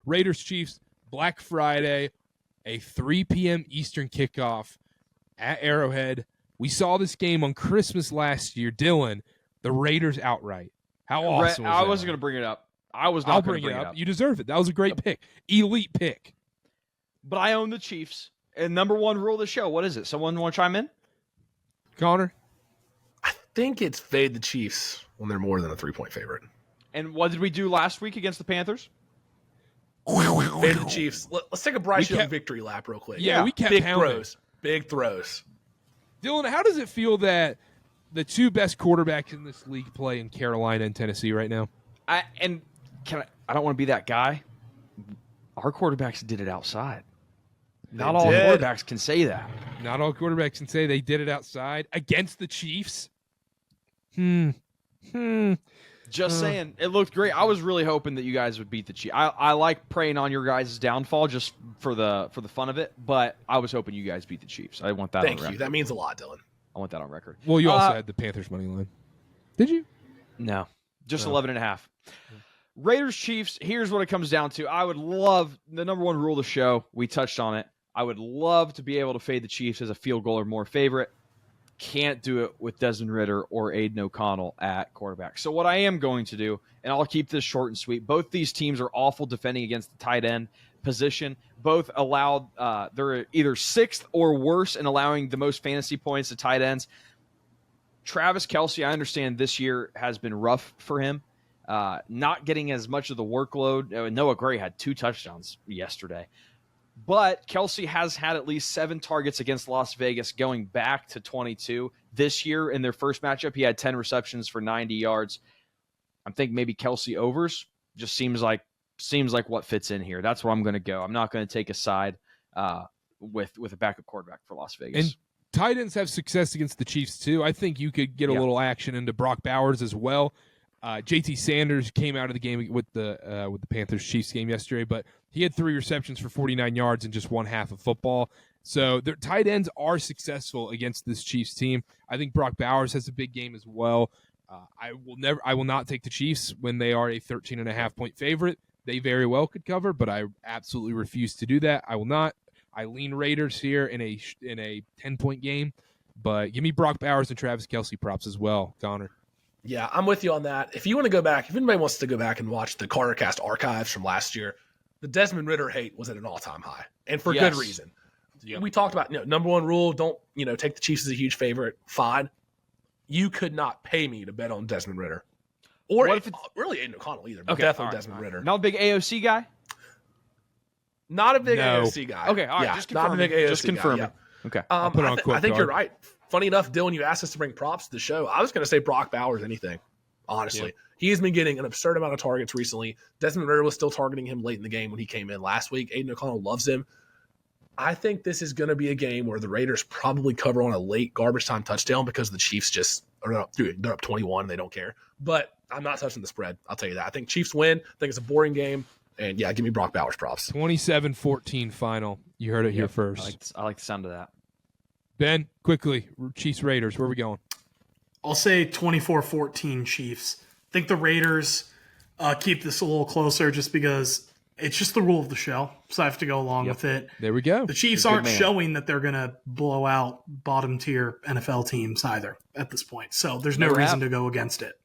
Raiders Chiefs, Black Friday, a 3 p.m. Eastern kickoff at Arrowhead. We saw this game on Christmas last year. Dylan, the Raiders outright. How awesome was that? I wasn't going to bring it up. I was not going to bring it up. You deserve it. That was a great pick. Elite pick. But I own the Chiefs. And number one rule of the show, what is it? Someone want to chime in? Connor? I think it's fade the Chiefs when they're more than a 3-point favorite. And what did we do last week against the Panthers? Fade the Chiefs. Let's take a Bryce Young victory lap real quick. Yeah, we kept big pounding. throws. Big throws. Dylan, how does it feel that the two best quarterbacks in this league play in Carolina and Tennessee right now? I don't want to be that guy. Our quarterbacks did it outside. Not all quarterbacks can say that. Not all quarterbacks can say they did it outside against the Chiefs. Just saying, it looked great. I was really hoping that you guys would beat the Chiefs. I like preying on your guys' downfall just for the fun of it, but I was hoping you guys beat the Chiefs. I want that on record. Thank you. That means a lot, Dylan. I want that on record. Well, you also had the Panthers money line. Did you? No. Just 11.5. Raiders Chiefs, here's what it comes down to. I would love, the number one rule of the show, we touched on it. I would love to be able to fade the Chiefs as a field goal or more favorite. Can't do it with Desmond Ridder or Aiden O'Connell at quarterback. So what I am going to do, and I'll keep this short and sweet, both these teams are awful defending against the tight end position. Both allowed, they're either sixth or worse in allowing the most fantasy points to tight ends. Travis Kelce, I understand this year has been rough for him. Not getting as much of the workload. Noah Gray had 2 touchdowns yesterday. But Kelce has had at least 7 targets against Las Vegas going back to 22. This year in their first matchup, he had 10 receptions for 90 yards. I'm thinking maybe Kelce overs. Just seems like what fits in here. That's where I'm going to go. I'm not going to take a side with a backup quarterback for Las Vegas. And tight ends have success against the Chiefs too. I think you could get a little action into Brock Bowers as well. JT Sanders came out of the game with the Panthers Chiefs game yesterday, but he had 3 receptions for 49 yards in just one half of football. So their tight ends are successful against this Chiefs team. I think Brock Bowers has a big game as well. I will not take the Chiefs when they are a 13.5-point favorite. They very well could cover, but I absolutely refuse to do that. I will not. I lean Raiders here in a 10-point game, but give me Brock Bowers and Travis Kelce props as well, Connor. Yeah, I'm with you on that. If you want to go back, if anybody wants to go back and watch the Karter Cast archives from last year, the Desmond Ridder hate was at an all-time high, and for good reason. Yep. We talked about number one rule: don't take the Chiefs as a huge favorite. Fine, you could not pay me to bet on Desmond Ridder, or really Aiden O'Connell either. But definitely Desmond Ridder. Not a big AOC guy. Not a big AOC guy. Okay, all right. Just confirm. Not a big AOC just confirm. guy. Yeah. Okay. I think you're right. Funny enough, Dylan, you asked us to bring props to the show. I was going to say Brock Bowers anything, honestly. Yep. He's been getting an absurd amount of targets recently. Desmond Ridder was still targeting him late in the game when he came in last week. Aiden O'Connell loves him. I think this is going to be a game where the Raiders probably cover on a late garbage time touchdown because the Chiefs they're up 21. They don't care. But I'm not touching the spread. I'll tell you that. I think Chiefs win. I think it's a boring game. And, yeah, give me Brock Bowers props. 27-14 final. You heard it here first. I like the sound of that. Ben, quickly, Chiefs Raiders, where are we going? I'll say 24-14 Chiefs. I think the Raiders keep this a little closer just because it's just the rule of the show, so I have to go along with it. There we go. The Chiefs aren't showing that they're going to blow out bottom-tier NFL teams either at this point, so there's no reason to go against it.